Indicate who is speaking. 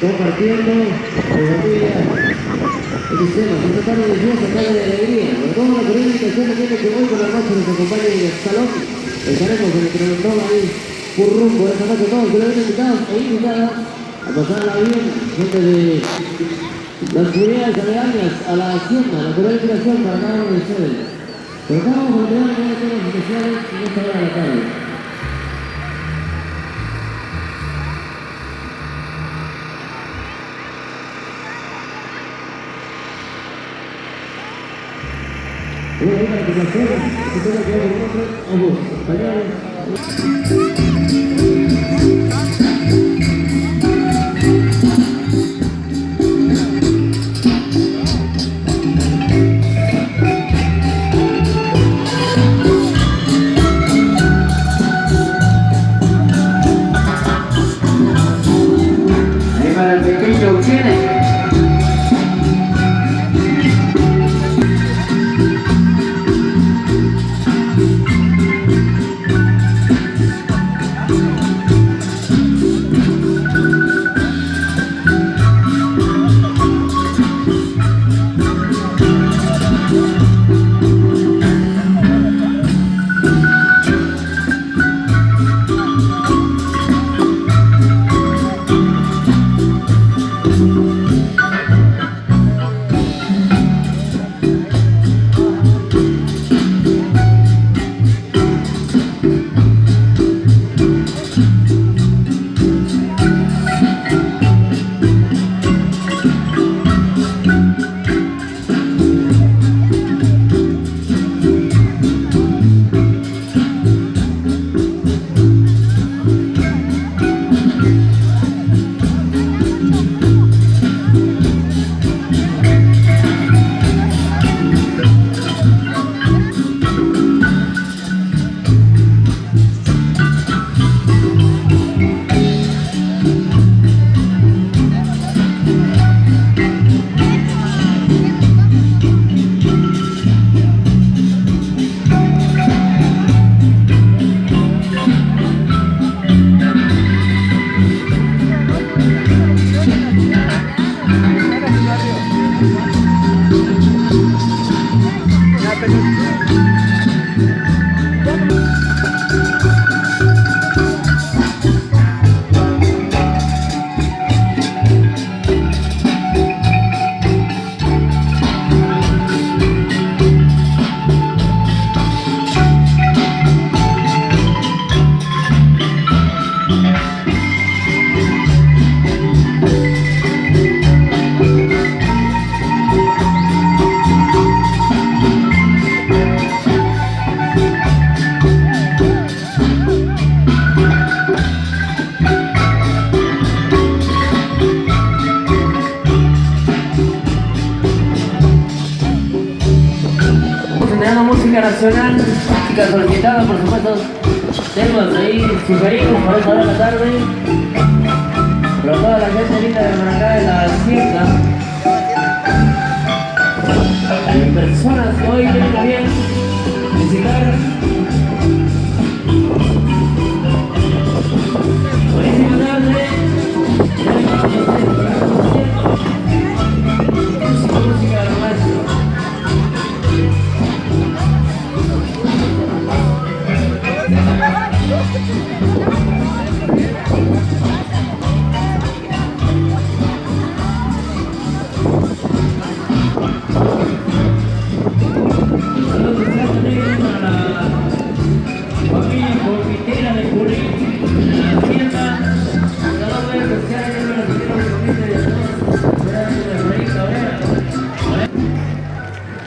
Speaker 1: Compartiendo todavía el sistema, esta tarde de fiesta, tarde de alegría. Por toda la comunicación que hoy por la noche nos acompaña en el salón. Estaremos en el Cronotron ahí por rumbo esta noche todos, que le ven invitados e invitadas a pasarla bien, gente de las comunidades aledañas a la hacienda, la comunidad de creación para cada uno de ustedes. Pero acá vamos a entregar algunos temas especiales en esta hora de la tarde. Bueno, ahí para que se acerquen, que tengan que ver con nosotros, ambos españoles.
Speaker 2: Ahí para el pequeño Chile. Música nacional, música solicitada, por supuesto, temas ahí sugeridos para esta hora de la tarde, para toda la gente linda de Maracá de la hacienda, personas que hoy vienen bien,